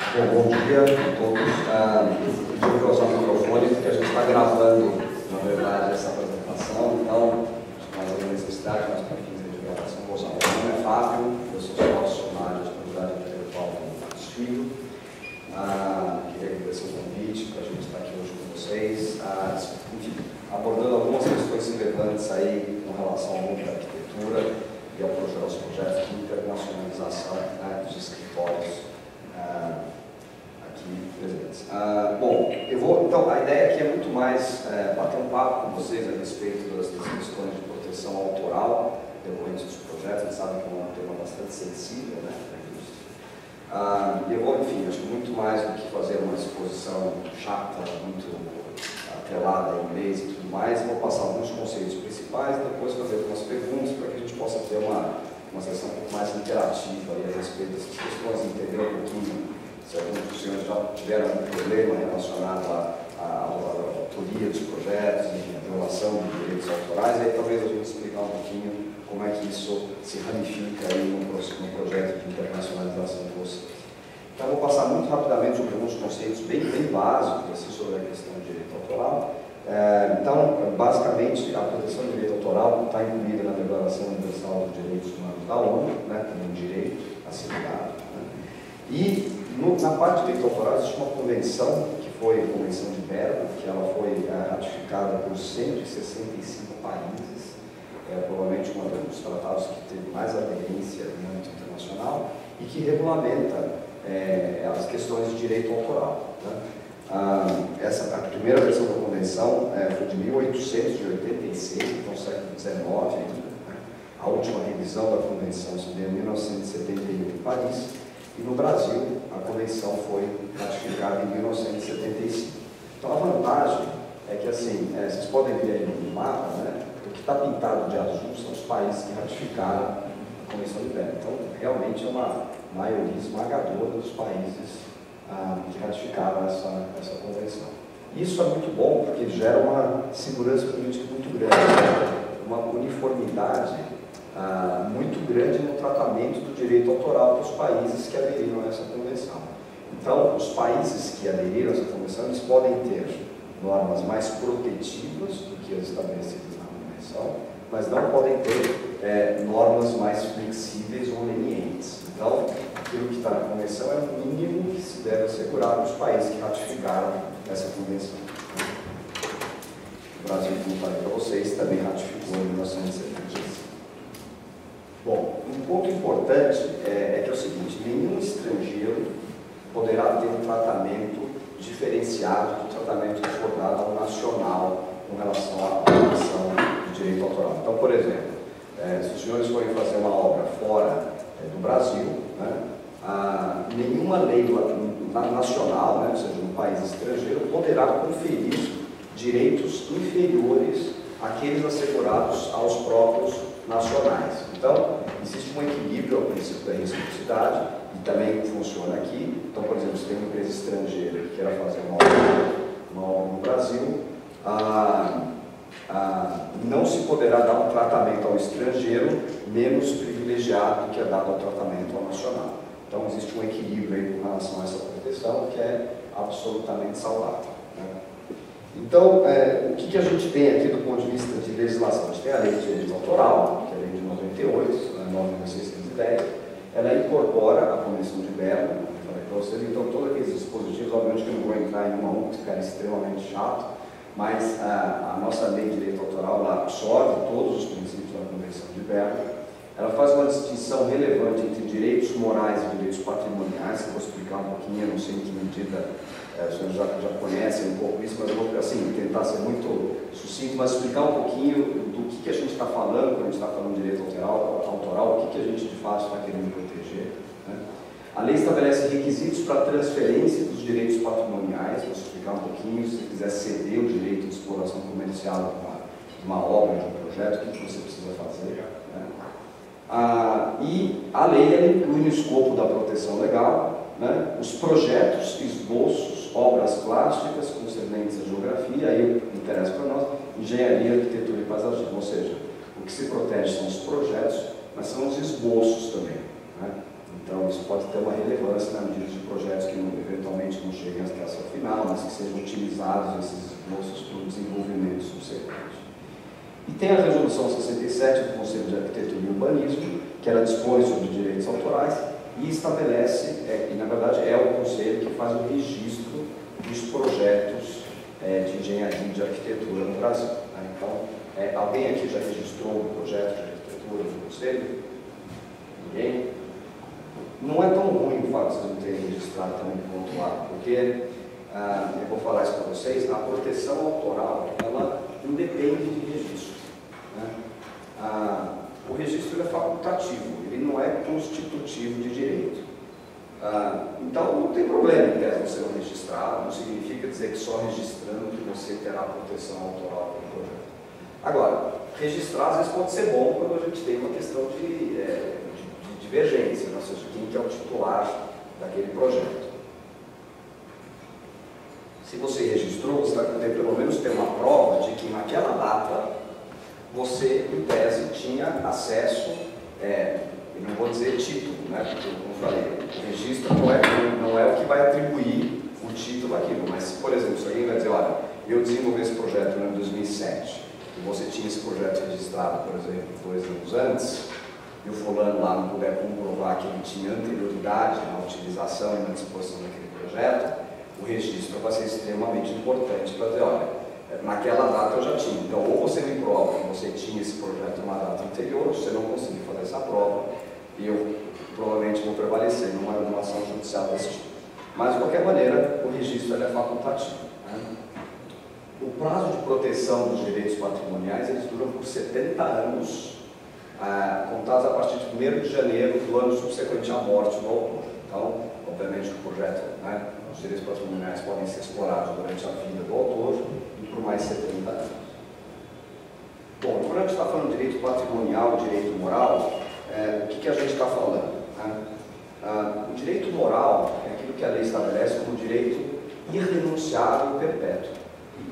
Bom dia a todos. Eu vou usar o microfone porque a gente está gravando, na verdade, essa apresentação, então, mais uma necessidade, mas para fins de gravação, vou usar. Meu nome é Fábio, eu sou sócio na área de propriedade intelectual do Estilo. Queria agradecer o convite para a gente estar aqui hoje com vocês, enfim, abordando algumas questões relevantes aí com relação ao mundo da arquitetura e aos projetos de internacionalização dos escritórios aqui presentes. Bom, então, a ideia aqui é muito mais bater um papo com vocês a respeito das questões de proteção autoral decorrentes dos projetos. Vocês sabem que é um tema bastante sensível, né, para a indústria. Eu vou, enfim, acho que muito mais do que fazer uma exposição chata, muito atrelada em inglês e tudo mais, vou passar alguns conceitos principais e depois fazer algumas perguntas para que a gente possa ter uma sessão um pouco mais interativa aí a respeito dessas questões, entender um pouquinho se alguns dos senhores já tiveram algum problema relacionado à autoria dos projetos, enfim, a violação de direitos autorais, e aí talvez a gente explicar um pouquinho como é que isso se ramifica aí no projeto de internacionalização de vocês. Então, eu vou passar muito rapidamente sobre alguns conceitos bem básicos assim, sobre a questão do direito autoral. Então, basicamente, a proteção do direito autoral está incluída na Declaração Universal dos Direitos Humanos da ONU, né, como um direito assinado. Né? E na parte de direito autoral existe uma convenção, que foi a Convenção de Berna, que ela foi ratificada por 165 países, provavelmente um dos tratados que teve mais aderência no âmbito internacional, e que regulamenta as questões de direito autoral. Né? A primeira versão da convenção foi de 1886, então século XIX ainda. A última revisão da convenção se deu em 1971 em Paris, e no Brasil a convenção foi ratificada em 1975. Então a vantagem é que, assim, vocês podem ver aí no mapa, né, o que está pintado de azul são os países que ratificaram a Convenção de Berna. Então realmente é uma maioria esmagadora dos países que ratificaram essa convenção. Isso é muito bom porque gera uma segurança política muito grande, uma uniformidade muito grande no tratamento do direito autoral dos países que aderiram a essa convenção. Então, os países que aderiram a essa convenção, eles podem ter normas mais protetivas do que as estabelecidas na convenção, mas não podem ter normas mais flexíveis ou lenientes. Então, aquilo que está na convenção é o mínimo que se deve assegurar para os países que ratificaram essa convenção. O Brasil, como falei para vocês, também ratificou em 1975. Bom, um ponto importante é que é o seguinte: nenhum estrangeiro poderá ter um tratamento diferenciado do tratamento que for dado ao nacional com relação à aplicação do direito autoral. Então, por exemplo, se os senhores forem fazer uma obra fora do Brasil, né, nenhuma lei nacional, né, ou seja, no país estrangeiro, poderá conferir direitos inferiores àqueles assegurados aos próprios nacionais. Então, existe um equilíbrio ao princípio da reciprocidade, e também funciona aqui. Então, por exemplo, se tem uma empresa estrangeira que queira fazer uma obra no Brasil, não se poderá dar um tratamento ao estrangeiro menos privilegiado do que é dado ao tratamento ao nacional. Então, existe um equilíbrio aí com relação a essa proteção que é absolutamente saudável. Né? Então, o que a gente tem aqui do ponto de vista de legislação? A gente tem a Lei de Direito Autoral, que é a Lei de 98, a 9.610, ela incorpora a Convenção de Berna, como eu falei para vocês. Então, todos aqueles dispositivos, obviamente que eu não vou entrar em um a um, porque ficaria extremamente chato, mas a nossa Lei de Direito Autoral ela absorve todos os princípios da Convenção de Berna. Ela faz uma distinção relevante entre direitos morais e direitos patrimoniais, que eu vou explicar um pouquinho, eu não sei em que medida os senhores já conhecem um pouco isso, mas eu vou assim, tentar ser muito sucinto, mas explicar um pouquinho do que a gente está falando quando a gente está falando de direito autoral, o que a gente de fato está querendo proteger. Né? A lei estabelece requisitos para a transferência dos direitos patrimoniais, vou explicar um pouquinho, se você quiser ceder o direito de exploração comercial de uma obra, de um projeto, o que você precisa fazer. Né? E a lei ela inclui no escopo da proteção legal, né, os projetos, esboços, obras plásticas concernentes à geografia, aí o que interessa para nós, engenharia, arquitetura e paisagismo, ou seja, o que se protege são os projetos, mas são os esboços também. Né? Então isso pode ter uma relevância na medida de projetos que não mas que sejam utilizados esses esboços para o desenvolvimento subsequente. E tem a Resolução 67 do Conselho de Arquitetura e Urbanismo, que ela dispõe sobre direitos autorais e estabelece, e na verdade é o Conselho que faz o registro dos projetos de engenharia e de arquitetura no Brasil. Né? Então, alguém aqui já registrou um projeto de arquitetura no Conselho? Ninguém? Não é tão ruim o fato de vocês não terem registrado também ponto A, porque, eu vou falar isso para vocês, a proteção autoral, ela não depende de registro. Né? O registro é facultativo, ele não é constitutivo de direito. Então não tem problema em tese você não registrar, não significa dizer que só registrando que você terá proteção autoral para o projeto. Agora, registrar às vezes pode ser bom quando a gente tem uma questão de divergência, né? Ou seja, quem que é o titular daquele projeto. Se você registrou, você vai poder pelo menos ter uma prova de que naquela data você, em tese, tinha acesso, eu não vou dizer título, né? Porque, como eu falei, o registro não é o que vai atribuir o título àquilo, mas, por exemplo, se alguém vai dizer, olha, eu desenvolvi esse projeto no ano 2007, e você tinha esse projeto registrado, por exemplo, 2 anos antes, e o fulano lá não puder comprovar que ele tinha anterioridade na utilização e na disposição daquele projeto, o registro vai ser extremamente importante para dizer, olha, naquela data eu já tinha. Então, ou você me prova que você tinha esse projeto numa data anterior, ou se você não conseguir fazer essa prova, eu provavelmente vou prevalecer numa ação judicial desse tipo. Mas, de qualquer maneira, o registro é facultativo. Né? O prazo de proteção dos direitos patrimoniais, eles duram por 70 anos, contados a partir de 1º de janeiro do ano subsequente à morte do autor. Então, obviamente, o projeto, né, os direitos patrimoniais podem ser explorados durante a vida do autor e por mais 70 anos. Bom, quando a gente está falando de direito patrimonial e direito moral, o que a gente está falando? Né? O direito moral é aquilo que a lei estabelece como direito irrenunciável e perpétuo.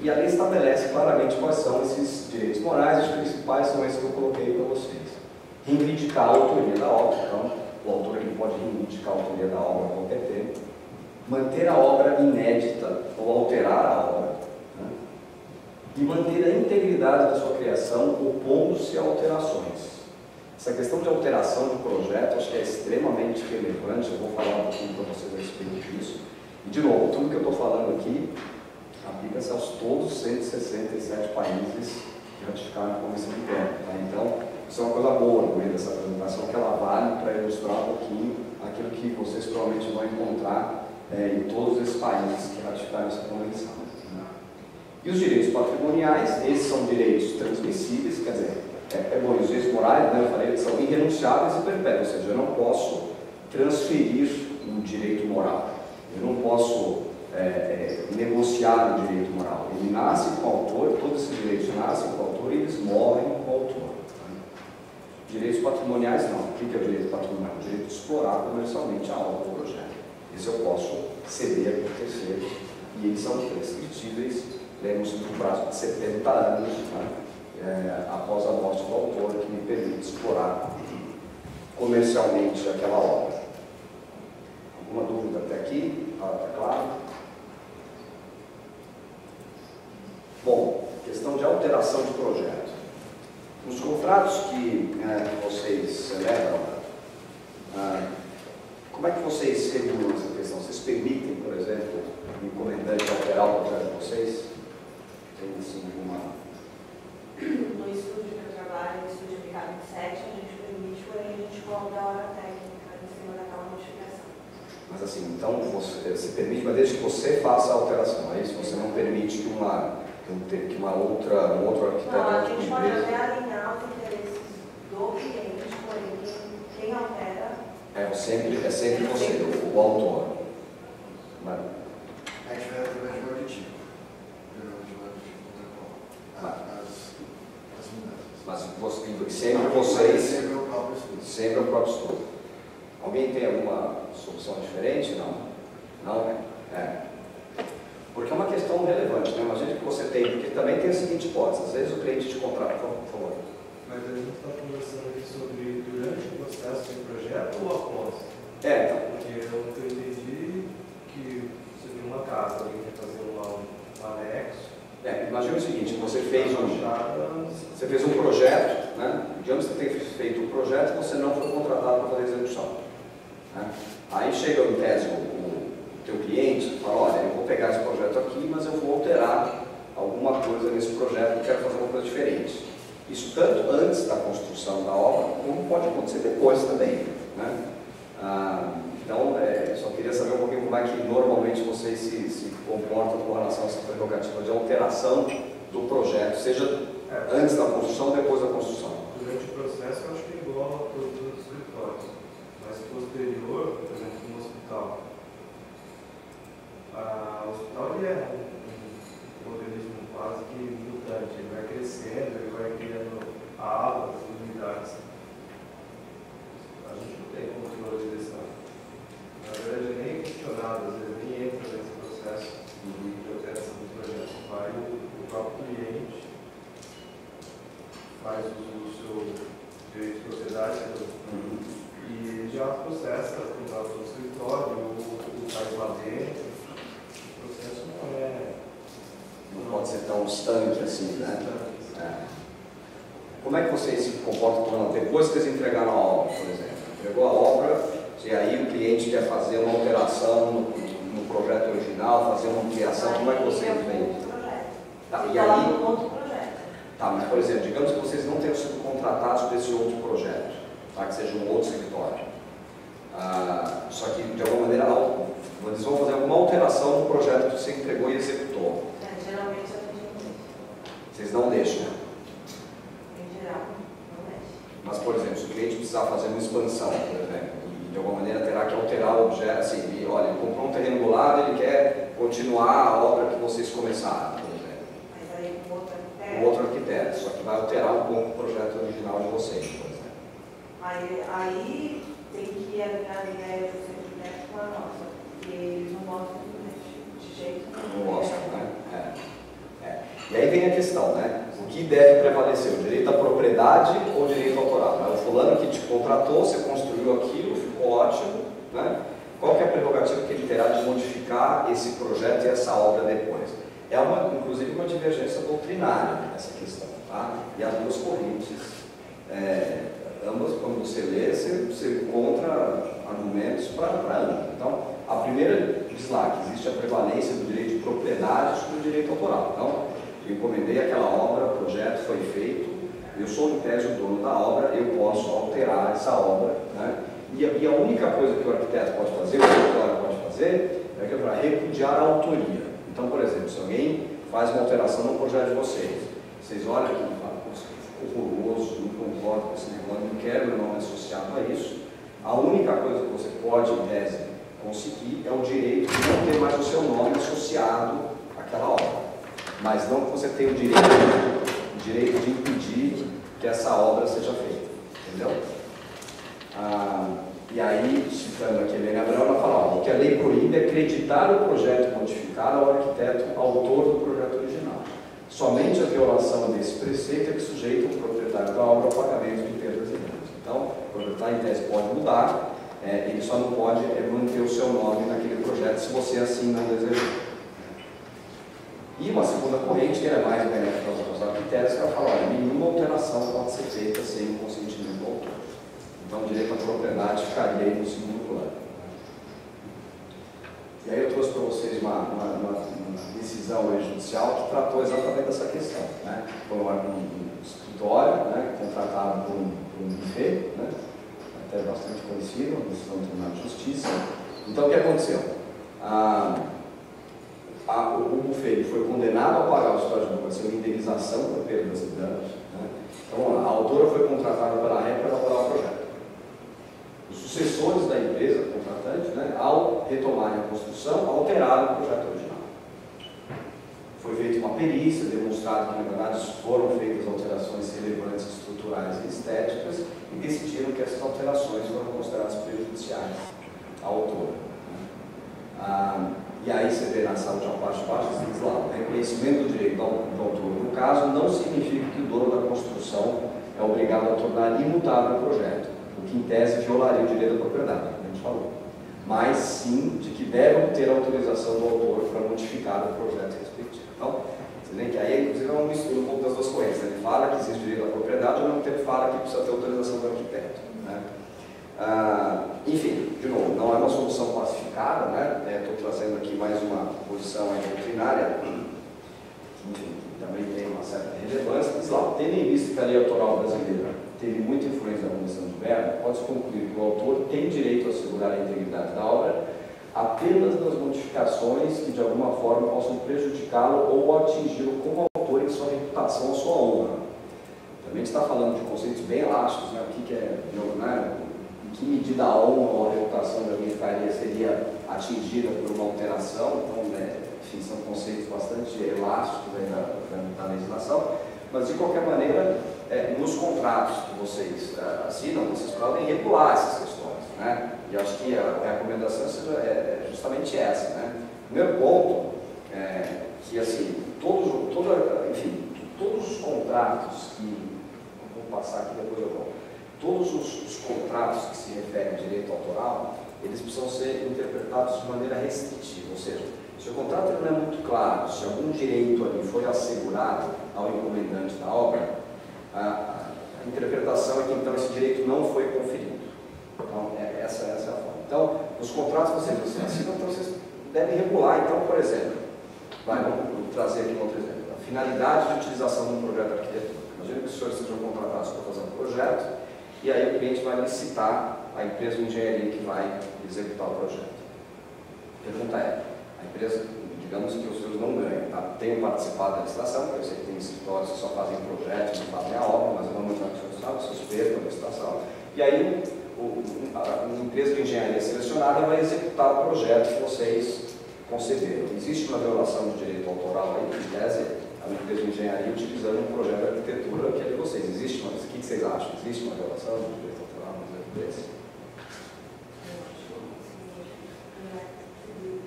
E a lei estabelece claramente quais são esses direitos morais, os principais são esses que eu coloquei para vocês. Reivindicar a autoria da obra, então, o autor ele pode reivindicar a autoria da obra a qualquer tempo, manter a obra inédita ou alterar a obra, né? E manter a integridade da sua criação opondo-se a alterações. Essa questão de alteração de projeto acho que é extremamente relevante, eu vou falar um pouquinho para vocês a respeito disso. E de novo, tudo que eu estou falando aqui aplica-se aos todos os 167 países que ratificaram a Convenção de Berne. Tá? Então, isso é uma coisa boa no meio dessa apresentação, que ela vale para ilustrar um pouquinho aquilo que vocês provavelmente vão encontrar em todos esses países que ratificaram essa convenção. Né? E os direitos patrimoniais, esses são direitos transmissíveis, quer dizer, bom, os direitos morais, né, eu falei, são irrenunciáveis e perpétuos, ou seja, eu não posso transferir um direito moral, eu não posso negociar o direito moral. Ele nasce com o autor, todos esses direitos nascem com o autor e eles morrem com o autor. Direitos patrimoniais não. O que é o direito patrimonial? O direito de explorar comercialmente a obra do projeto. Esse eu posso ceder para terceiros e eles são prescritíveis, lemos no prazo de 70 anos, né, após a morte do autor, que me permite explorar comercialmente aquela obra. Alguma dúvida até aqui? Está claro? Bom, questão de alteração de projeto. Nos contratos que vocês celebram, como é que vocês regulam essa questão? Vocês permitem, por exemplo, o encomendante alterar o projeto de vocês? Tem assim alguma... No estúdio que eu trabalho, no estúdio aplicado em 7, a gente permite, porém a gente cobra a hora técnica em cima daquela modificação. Mas assim, então você permite, mas desde que você faça a alteração, é isso? Você não permite que um outro arquiteto... Não, a gente pode até alinhar os interesses do cliente, porém quem altera... É sempre você, o autor. Mas... A gente vai através de um aditivo. Mas sempre vocês... Sempre o próprio estudo. Alguém tem alguma solução diferente? Não? Não? Porque é uma questão relevante, né? Imagina que você tem, porque também tem a seguinte hipótese, às vezes o cliente te contrata, por favor. Mas a gente está conversando aqui sobre durante o processo de projeto ou após? Então. Porque eu entendi que você tem uma casa, alguém quer fazer um o seguinte, você fez um projeto, né? Digamos que você tem feito um projeto e você não foi contratado para fazer a execução. Né? Aí chega em tese o teu cliente e fala, olha, eu vou pegar esse projeto aqui, mas eu vou alterar alguma coisa nesse projeto, eu quero fazer uma coisa diferente. Isso tanto antes da construção da obra, como pode acontecer depois também. Né? Então, só queria saber um pouquinho como é que normalmente vocês se comportam com relação a essa prerrogativa de alteração do projeto, seja antes da construção ou depois da construção. Durante o processo, eu acho que é igual a todos os escritórios, mas posterior, por exemplo, no hospital. O hospital ele é um organismo quase que mutante, ele vai crescendo, ele vai criando alas, unidades. A gente não tem controle dessa. Na verdade, nem é questionado, às vezes nem entra nesse processo de alteração do projeto. Vai o próprio cliente, faz o seu direito de propriedade e já processa o escritório, o faz lá dentro. O processo não pode ser tão distante assim, né? Como é que vocês se comportam depois que vocês entregaram a obra, por exemplo? Entregou a obra, e aí o cliente quer fazer uma alteração no projeto original, fazer uma ampliação, como é que vocês veem? E aí, outro projeto. Tá, mas por exemplo, digamos que vocês não tenham sido contratados para esse outro projeto, tá? Que seja um outro escritório. Só que de alguma maneira eles vão fazer alguma alteração no projeto que você entregou e executou. Geralmente a gente não deixa. Vocês não deixam, né? Em geral, não deixa. Mas, por exemplo, se o cliente precisar fazer uma expansão, por exemplo, e de alguma maneira terá que alterar o objeto, assim, olha, ele comprou um terreno do lado, ele quer continuar a obra que vocês começaram, por exemplo. Mas aí com outro arquiteto. Com outro arquiteto, só que vai alterar um pouco o projeto original de vocês, por exemplo. Aí tem que alinhar a ideia do seu arquiteto com a nossa, porque eles não gostam de jeito nenhum. Não gostam, né? E aí vem a questão, né? O que deve prevalecer? O direito à propriedade ou o direito autoral? Né? O fulano que te contratou, você construiu aquilo, ficou ótimo, né? Qual que é a prerrogativa que ele terá de modificar esse projeto e essa obra depois? É inclusive uma divergência doutrinária nessa questão, tá? E as duas correntes, ambas, quando você lê, você encontra argumentos para ambas. Então, a primeira diz lá que existe a prevalência do direito de propriedade sobre o direito autoral. Então, eu encomendei aquela obra, o projeto foi feito, eu sou, em tese, o dono da obra, eu posso alterar essa obra, né? E a única coisa que o arquiteto pode fazer, o escritório pode fazer, é para repudiar a autoria. Então, por exemplo, se alguém faz uma alteração no projeto de vocês olham aqui e falam, ficou horroroso, não concordo com esse negócio, não quero meu nome associado a isso, a única coisa que você pode, em tese, conseguir é o direito de não ter mais o seu nome associado àquela obra. Mas não que você tenha o direito de impedir que essa obra seja feita. Entendeu? E aí, citando aqui a Helena Abrão, ela fala, o que a lei proíbe é acreditar o projeto modificado ao arquiteto autor do projeto original. Somente a violação desse preceito é que sujeita o proprietário da obra ao pagamento de perdas e danos. Então, o proprietário, em tese, pode mudar, ele só não pode manter o seu nome naquele projeto se você assim não desejar. E uma segunda corrente, que é mais benéfica aos arquitetos, que ela fala, olha, nenhuma alteração pode ser feita sem o consentimento do autor. Então, o direito à propriedade ficaria aí no segundo plano. E aí eu trouxe para vocês uma decisão judicial que tratou exatamente dessa questão. Né? Foi um escritório, né, contratado por um buffet, né, até bastante conhecido, uma decisão do Tribunal de Justiça. Então, o que aconteceu? O buffet foi condenado a pagar o escritório de advocacia uma indenização por perdas e danos. Né? Então, a autora foi contratada pela REP para elaborar o projeto. Os sucessores da empresa contratante, né, ao retomarem a construção, alteraram o projeto original. Foi feita uma perícia, demonstrado que, na verdade, foram feitas alterações relevantes estruturais e estéticas e decidiram que essas alterações foram consideradas prejudiciais à autora. E aí você vê na sala de parte de baixo, diz lá, o reconhecimento do direito do autor, no caso, não significa que o dono da construção é obrigado a tornar imutável o projeto, o que em tese violaria o direito da propriedade, como a gente falou, mas sim de que deve obter a autorização do autor para modificar o projeto respectivo. Então, Entendeu? Que aí, inclusive, é um estudo um pouco das duas correntes. Ele fala que existe direito à propriedade, ao mesmo tempo fala que precisa ter autorização do arquiteto. Né? Enfim, de novo, não é uma solução pacificada, né? Estou trazendo aqui mais uma posição aí doutrinária, enfim, que também tem uma certa relevância. Diz lá, tendo em vista que a lei autoral brasileira teve muita influência da Convenção de Berna, pode-se concluir que o autor tem direito a assegurar a integridade da obra apenas nas modificações que de alguma forma possam prejudicá-lo ou atingi-lo como autor em sua reputação ou sua honra. Também está falando de conceitos bem elásticos, né? O que é, né? Em que medida a honra ou a reputação de alguém seria atingida por uma alteração. Então, enfim, são conceitos bastante elásticos aí da legislação, mas de qualquer maneira, nos contratos que vocês assinam, vocês podem regular essas questões, né? E acho que a recomendação é justamente essa, né? O primeiro ponto é que, assim, todos os contratos que, vou passar aqui depois eu volto, todos os contratos que se referem a direito autoral, eles precisam ser interpretados de maneira restritiva, ou seja, se o contrato não é muito claro, se algum direito ali foi assegurado ao encomendante da obra, a interpretação é que então esse direito não foi conferido. Então, essa é a forma. Então, nos contratos vocês assinam, então vocês devem regular. Então, por exemplo, vamos trazer aqui um outro exemplo. A finalidade de utilização de um projeto arquitetônico. Imagina que os senhores sejam contratados para fazer um projeto e aí o cliente vai licitar a empresa de engenharia que vai executar o projeto. A pergunta é, a empresa, digamos que os senhores não ganham, tá? Tenham participado da licitação, porque eu sei que tem escritórios que só fazem projetos, não fazem a obra, mas eu não vou entrar no seu estado, vocês perdem a licitação. E aí, a empresa de engenharia selecionada vai executar o projeto que vocês conceberam. Existe uma violação do direito autoral aí, em tese, a empresa de engenharia utilizando um projeto de arquitetura que é de vocês. Existe uma, o que vocês acham? Existe uma violação do direito autoral no exemplo desse?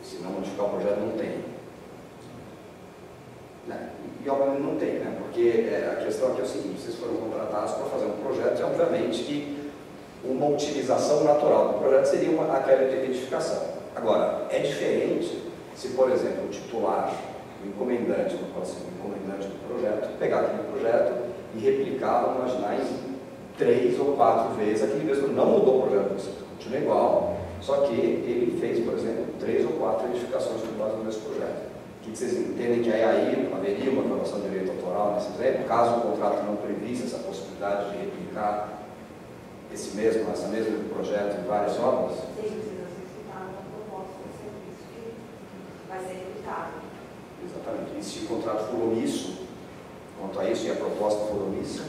Se não modificar o projeto, não tem. Né? E obviamente não tem, né? Porque a questão aqui é o seguinte, vocês foram contratados para fazer um projeto e obviamente que uma utilização natural do projeto seria aquela de edificação. Agora, é diferente se, por exemplo, o titular, o encomendante, o encomendante do projeto, pegar aquele projeto e replicar, vamos imaginar, em 3 ou 4 vezes aquele mesmo, não mudou o projeto, você continua igual, só que ele fez, por exemplo, 3 ou 4 edificações com base no mesmo projeto. O que vocês entendem que aí haveria uma violação de direito autoral nesse exemplo, caso o contrato não previsse essa possibilidade de replicar essa mesmo projeto em várias obras? Sim, precisa ser citado na proposta do serviço que vai ser executado. Exatamente. E se o contrato for omisso, quanto a isso, e a proposta for omissa?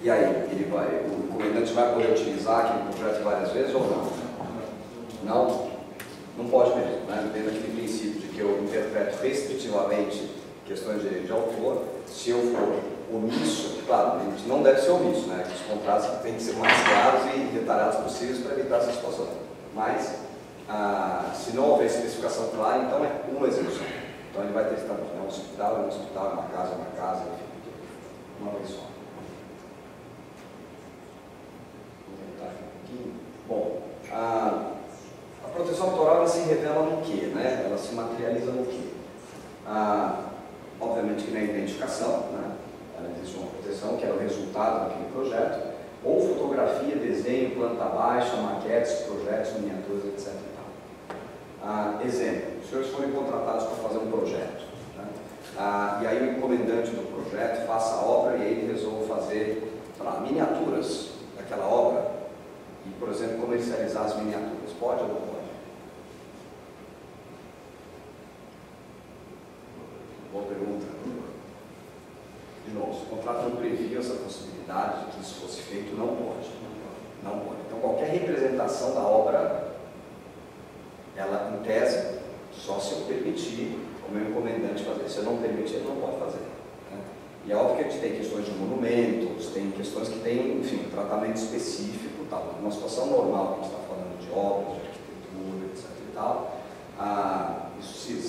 E aí, o encomendante vai poder utilizar aquele projeto várias vezes ou não? Não? Não pode mesmo, né? Dentro daquele princípio de que eu interpreto restritivamente questões de direito de autor, se eu for omisso, claro, a gente não deve ser omisso, né? Os contratos têm que ser mais claros e detalhados possíveis para evitar essa situação. Mas, se não houver especificação clara, então é uma execução. Então ele vai ter que estar um hospital, uma casa, enfim, uma vez só. Bom, a proteção autoral ela se revela no quê, né? Ela se materializa no quê? Obviamente que na identificação, né? Ela existe uma proteção que é o resultado daquele projeto, ou fotografia, desenho, planta baixa, maquetes, projetos, miniaturas, etc. Exemplo, os senhores forem contratados para fazer um projeto, né? E aí o encomendante do projeto faça a obra e ele resolve fazer, sei lá, miniaturas daquela obra e, por exemplo, comercializar as miniaturas. Pode ou não pode? Boa pergunta. De novo, se o contrato não previa essa possibilidade de que isso fosse feito, não pode. Não pode. Então, qualquer representação da obra, ela, em tese, só se eu permitir o meu encomendante fazer. Se eu não permitir, ele não pode fazer. Né? E é óbvio que a gente tem questões de monumentos, tem questões que têm, enfim, um tratamento específico. Numa situação normal, que a gente está falando de obras, de arquitetura, etc. e tal, isso se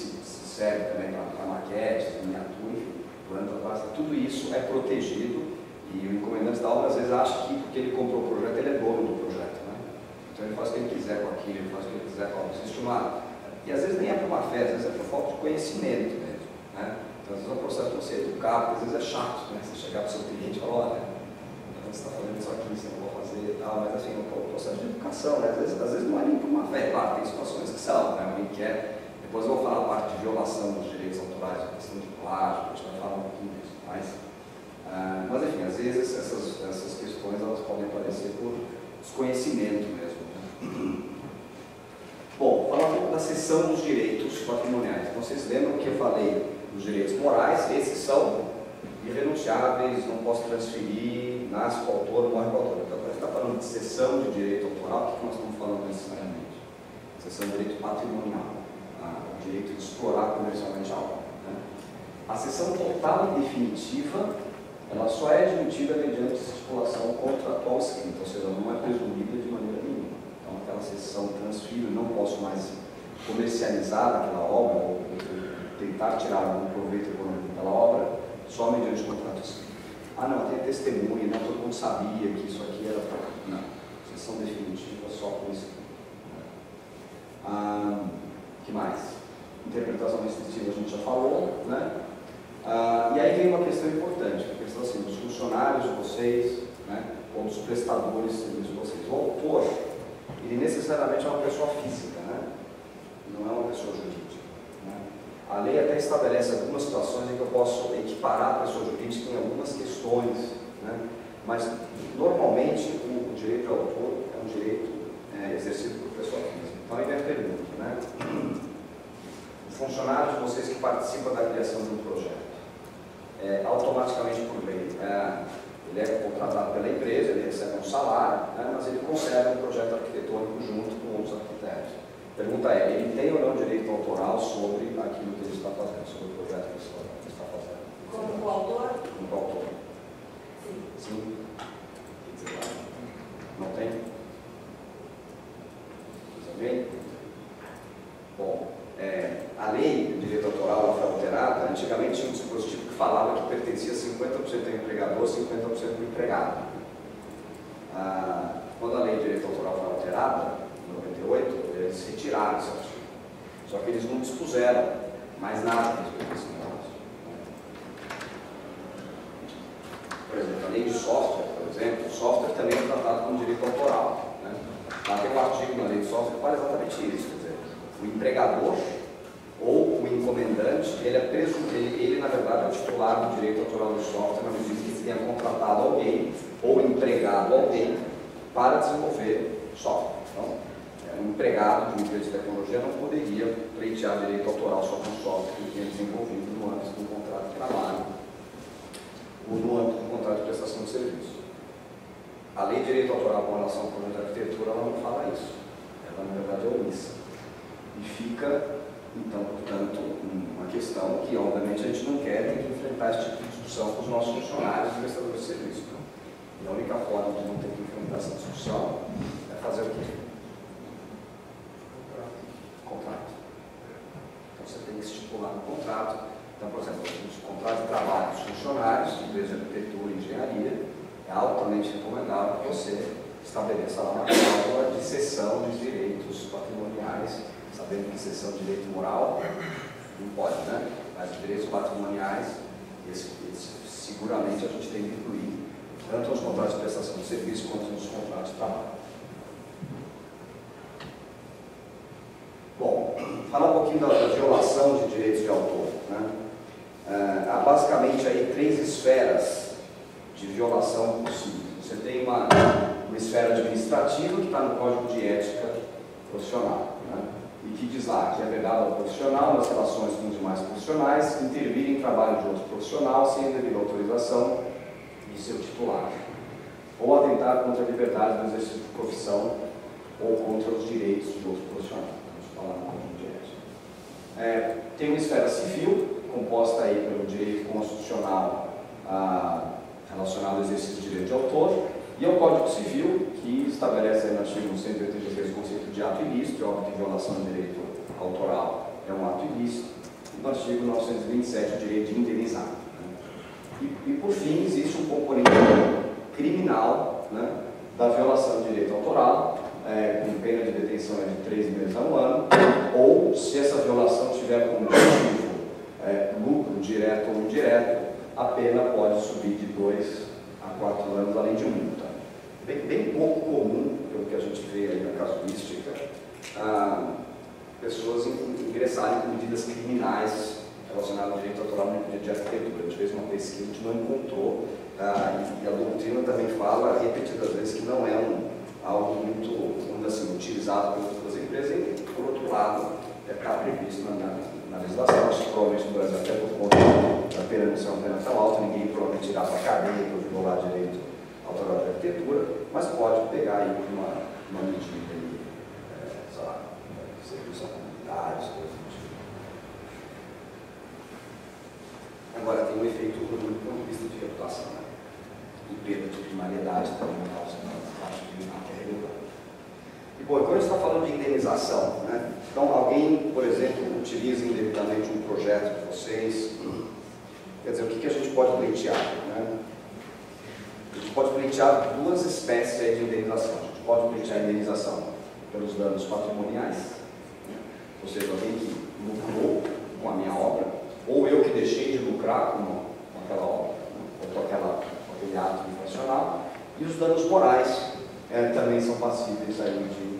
serve também para maquete, miniatura, enfim, planta básica, tudo isso é protegido e o encomendante da obra às vezes acha que porque ele comprou o projeto, ele é dono do projeto, né? Então ele faz o que ele quiser com aquilo, ele faz o que ele quiser com a obra. Existe uma E às vezes nem é por má fé, às vezes é por falta de conhecimento mesmo, né? Então, às vezes é um processo de você educar, porque às vezes é chato, né? Você chegar para o seu cliente e falar, olha, você está fazendo isso aqui, você não vai fazer e tal, mas assim, é um processo de educação, né? Às vezes não é nem por má fé, claro, tem situações que são, né? Alguém quer, depois eu vou falar a parte de violação dos direitos autorais, a questão de plágio, a gente vai falar um pouquinho disso, mas enfim, às vezes essas questões elas podem aparecer por desconhecimento mesmo, né? Bom, falar um pouco da seção dos direitos patrimoniais. Então, vocês lembram que eu falei dos direitos morais? Esses são irrenunciáveis, não posso transferir, nasce com o autor, morre com o autor. Então, quando a gente está falando de seção de direito autoral, o que nós estamos falando necessariamente? Seção de direito patrimonial, o direito de explorar comercialmente a obra, né? A seção total e definitiva, ela só é admitida mediante estipulação contratual escrita, ou seja, não é presumida de maneira nenhuma. Então, aquela seção transfiro, não posso mais comercializar aquela obra ou tentar tirar algum proveito econômico daquela obra só mediante contrato escrito. Ah, não, tem testemunha, não, todo mundo sabia que isso aqui era para... Não, seção definitiva só por escrito. Que mais? Interpretação restritiva a gente já falou, né? E aí vem uma questão importante, a questão assim, dos funcionários de vocês, né, ou dos prestadores de serviço de vocês. O autor, ele necessariamente é uma pessoa física, né? Não é uma pessoa jurídica, né? A lei até estabelece algumas situações em que eu posso equiparar a pessoa jurídica em algumas questões, né? Mas normalmente o direito ao autor é um direito exercido por pessoa física. Então aí vem a pergunta, né? O funcionário de vocês que participa da criação de um projeto, automaticamente por lei, ele é contratado pela empresa, ele recebe um salário, né, mas ele concebe um projeto arquitetônico junto com outros arquitetos. A pergunta é, ele tem ou não direito autoral sobre aquilo que ele está fazendo, sobre o projeto que ele está fazendo? Como coautor? Como coautor. Sim. Sim? Não tem? Bem? Bom, a lei de direito autoral ela foi alterada. Antigamente tinha um dispositivo que falava que pertencia 50% ao empregador, 50% ao empregado. Quando a lei de direito autoral foi alterada, em 98, eles retiraram esse artigo. Só que eles não dispuseram mais nada a respeito desse negócio. Por exemplo, a lei de software, por exemplo, o software também é tratado como direito autoral, né? Lá tem um artigo na lei de software que fala exatamente isso, quer dizer, o empregador ou o encomendante, ele na verdade é o titular do direito autoral do software, na medida que ele tenha contratado alguém ou empregado alguém para desenvolver software. Então, um empregado de uma empresa de tecnologia não poderia pleitear direito autoral só com software que ele tinha desenvolvido no âmbito do contrato de trabalho ou no âmbito do contrato de prestação de serviço. A lei de direito autoral com relação ao projeto de arquitetura, ela não fala isso. Ela, na verdade, é omissa. E fica, então, portanto, uma questão que, obviamente, a gente não quer ter que enfrentar esse tipo de discussão com os nossos funcionários e prestadores de serviço. Né? E a única forma de não ter que enfrentar essa discussão é fazer o quê? Contrato. Então, você tem que estipular no contrato. Então, por exemplo, os contratos de trabalho dos funcionários, empresa de arquitetura e engenharia, é altamente recomendável que você estabeleça lá uma cláusula de cessão de direitos patrimoniais, sabendo que cessão de direito moral não pode, né? Mas direitos patrimoniais, seguramente a gente tem que incluir tanto nos contratos de prestação de serviço quanto nos contratos de trabalho. Bom, falar um pouquinho da violação de direitos de autor, né? Há basicamente aí 3 esferas de violação possível. Você tem uma esfera administrativa que está no Código de Ética Profissional, né? E que diz lá que é vedado ao profissional nas relações com os demais profissionais intervir em trabalho de outro profissional sem a devida autorização de seu titular, ou atentar contra a liberdade do exercício de profissão ou contra os direitos de outro profissional. Vamos falar no Código de Ética. Tem uma esfera civil, composta aí pelo direito constitucional relacionado ao exercício de direito de autor, e ao Código Civil, que estabelece no artigo 183 o conceito de ato ilícito, é óbvio que violação de direito autoral é um ato ilícito, e no artigo 927 o direito de indenizar. Né? E por fim, existe um componente criminal, né, da violação de direito autoral, com pena de detenção de 3 meses a um ano, ou se essa violação tiver como motivo lucro direto ou indireto, a pena pode subir de 2 a 4 anos, além de multa. Bem pouco comum, pelo que a gente vê aí na casuística, pessoas ingressarem com medidas criminais relacionadas ao direito autoral no direito de arquitetura. A gente fez uma pesquisa, a gente não encontrou, e a doutrina também fala repetidas vezes que não é algo muito, vamos dizer assim, utilizado por outras empresas, e, por outro lado, está previsto na legislação. Acho que provavelmente no Brasil, até por conta da pena não ser uma pena tão alta, ninguém provavelmente irá para a cadeia por violar direito autoral de arquitetura, mas pode pegar aí uma medida aí, sei lá, serviço a comunidades, coisas do tipo. Agora tem um efeito ruim do ponto de vista de reputação, né? E perda de primariedade também na causa da parte criminal que é relevante. E bom, quando a gente está falando de indenização, né? Então alguém, por exemplo, utiliza indevidamente um projeto de vocês, quer dizer, o que a gente pode pleitear, né? A gente pode pleitear duas espécies aí de indenização. A gente pode pleitear a indenização pelos danos patrimoniais, né? Ou seja, alguém que lucrou com a minha obra, ou eu que deixei de lucrar com aquela obra, né? Ou com aquele ato infracional, e os danos morais também são passíveis aí de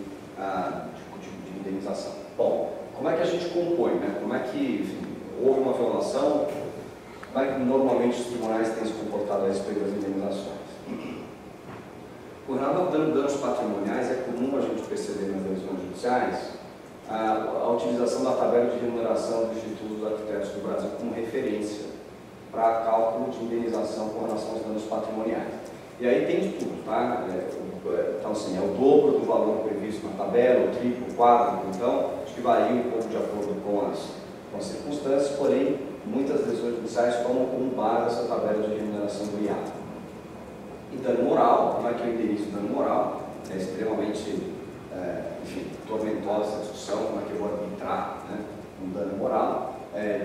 indenização. Bom, como é que a gente compõe, né? Como é que, enfim, houve uma violação, como é que normalmente os tribunais têm se comportado a respeito das indenizações? Com relação a danos patrimoniais, é comum a gente perceber nas decisões judiciais a utilização da tabela de remuneração do Instituto dos Arquitetos do Brasil como referência para cálculo de indenização com relação aos danos patrimoniais. E aí tem de tudo, tá? Então, assim, é o dobro do valor previsto na tabela, o triplo, o quádruplo, então, acho que varia um pouco de acordo com as circunstâncias, porém, muitas decisões judiciais tomam como base essa tabela de remuneração do IAP. E dano moral, como é que eu indenizo dano moral? É extremamente, enfim, tormentosa essa discussão, como é que eu vou arbitrar, né, um dano moral.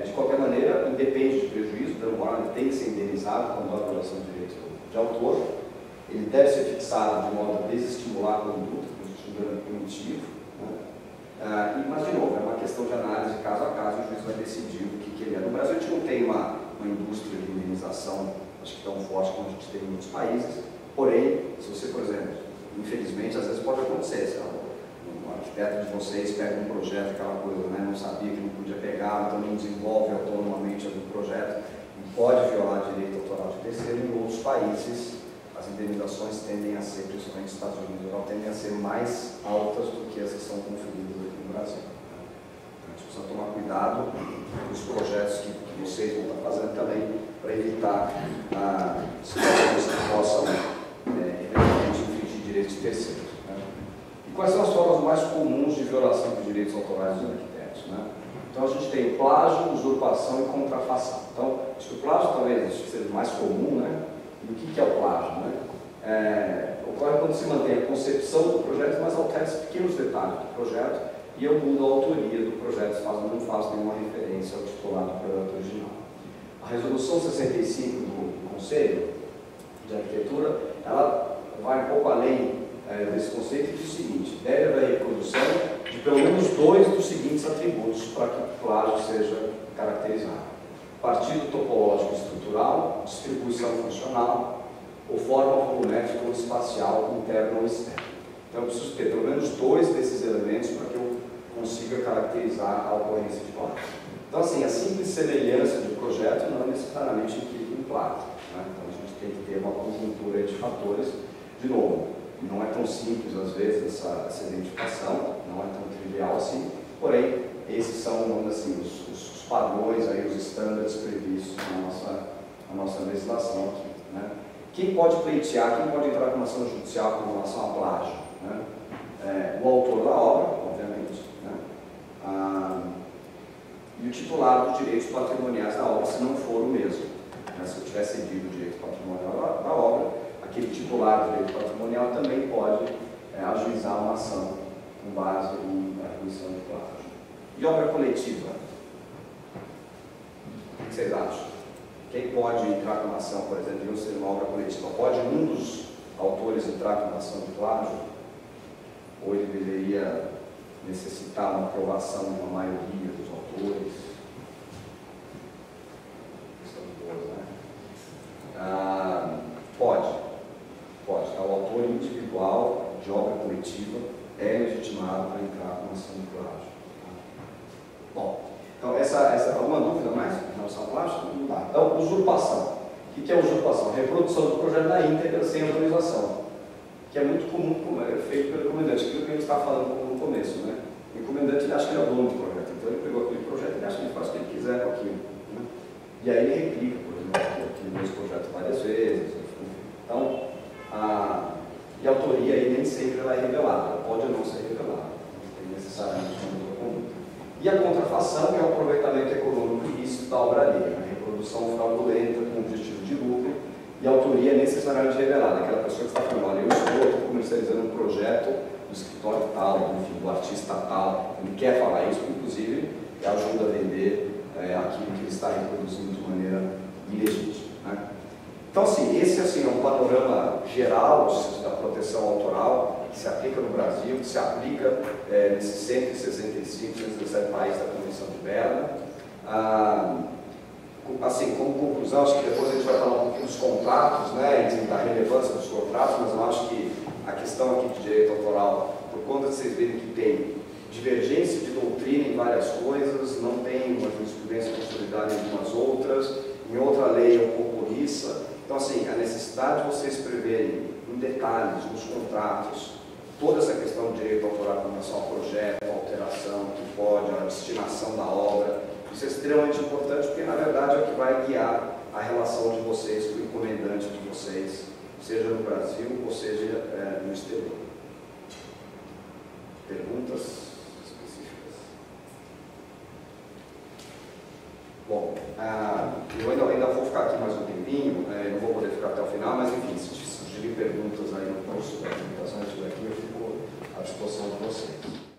De qualquer maneira, independe de prejuízo, o dano moral tem que ser indenizado quando há violação de direito de autor. Ele deve ser fixado de modo a desestimular a conduta, um dano punitivo, né? Mas, de novo, é uma questão de análise caso a caso, o juiz vai decidir o que ele é. No Brasil, a gente não tem uma indústria de indenização, acho que tão forte como a gente tem em muitos países, porém, se você, por exemplo, infelizmente, às vezes pode acontecer, sei lá, um arquiteto de vocês pega um projeto, aquela coisa, né? Não sabia que não podia pegar, então não desenvolve autonomamente algum projeto, e pode violar direito autoral de terceiro. Em outros países, as indenizações tendem a ser, principalmente nos Estados Unidos, tendem a ser mais altas do que as que são conferidas aqui no Brasil. Então, a gente precisa tomar cuidado com os projetos que vocês vão estar fazendo também, para evitar situações que possam, eventualmente, infringir direitos de terceiros. Né? E quais são as formas mais comuns de violação dos direitos autorais dos arquitetos? Né? Então, a gente tem plágio, usurpação e contrafação. Então, acho que o plágio talvez seja mais comum, né? E o que é o plágio? Né? Ocorre quando se mantém a concepção do projeto, mas altera-se pequenos detalhes do projeto e eu mudo a autoria do projeto, não faço nenhuma referência ao titular do projeto original. A resolução 65 do Conselho de Arquitetura, ela vai um pouco além desse conceito e diz o seguinte: deve haver reprodução de pelo menos 2 dos seguintes atributos para que o plágio seja caracterizado: partido topológico e estrutural, distribuição funcional, ou forma volumétrica ou espacial, interna ou externa. Então eu preciso ter pelo menos 2 desses elementos para que eu consiga caracterizar a ocorrência de plágio. Então, assim, a simples semelhança de projeto não necessariamente implica em plágio, né? Então a gente tem que ter uma conjuntura de fatores. De novo, não é tão simples às vezes essa identificação, não é tão trivial assim, porém esses são, vamos dizer assim, os padrões, aí, os estándares previstos na nossa legislação aqui. Né? Quem pode pleitear, quem pode entrar com uma ação judicial com relação a plágio? Né? O autor da obra, obviamente, né? E o titular dos direitos patrimoniais da obra, se não for o mesmo. Né? Se eu tiver cedido o direito patrimonial da obra, aquele titular do direito patrimonial também pode ajuizar uma ação com base em arguição de plágio. E obra coletiva? O que vocês acham? Quem pode entrar com uma ação, por exemplo, de não ser uma obra coletiva? Pode um dos autores entrar com uma ação de plágio? Ou ele deveria necessitar uma aprovação de uma maioria dos autores. Questão boa, né? Pode. O autor individual de obra coletiva é legitimado para entrar com ação de plágio. Bom, então essa alguma dúvida mais em relação ao plágio? Não dá. Então, usurpação. O que é usurpação? Reprodução do projeto na íntegra sem autorização, que é muito comum, é feito pelo encomendante, aquilo que a gente está falando no começo, né? O encomendante ele acha que ele é o dono do projeto, então ele pegou aquele projeto e acha que ele faz o que ele quiser com aquilo, né? E aí ele replica, por exemplo, aquele mesmo projeto várias vezes, enfim. Então, e a autoria aí nem sempre ela é revelada, ela pode ou não ser revelada, não tem necessariamente uma conduta. E a contrafação, que é o aproveitamento econômico ilícito da obra alheia, a reprodução fraudulenta com objetivo de lucro, e a autoria é necessariamente revelada. Aquela pessoa que está falando, olha, eu estou comercializando um projeto do escritório tal, enfim, do artista tal, ele quer falar isso, inclusive ajuda a vender aquilo que ele está reproduzindo de maneira ilegítima, né? Então, assim, esse é um panorama geral da proteção autoral que se aplica no Brasil, que se aplica nesses 165, 117 países da Convenção de Berna. Assim, como conclusão, acho que depois a gente vai falar um pouquinho dos contratos, né, e da relevância dos contratos, mas eu acho que a questão aqui de direito autoral, por conta de vocês verem que tem divergência de doutrina em várias coisas, não tem uma jurisprudência consolidada em algumas outras, em outra lei é um pouco ouriça. Então, assim, a necessidade de vocês preverem em detalhes, nos contratos, toda essa questão de direito autoral com relação ao projeto, a alteração, o que pode, a destinação da obra, isso é extremamente importante porque, na verdade, é o que vai guiar a relação de vocês com o encomendante de vocês, seja no Brasil ou seja no exterior. Perguntas específicas? Bom, eu ainda vou ficar aqui mais um tempinho, não vou poder ficar até o final, mas enfim, se surgirem perguntas aí no curso da apresentação, eu estiver aqui, eu fico à disposição de vocês.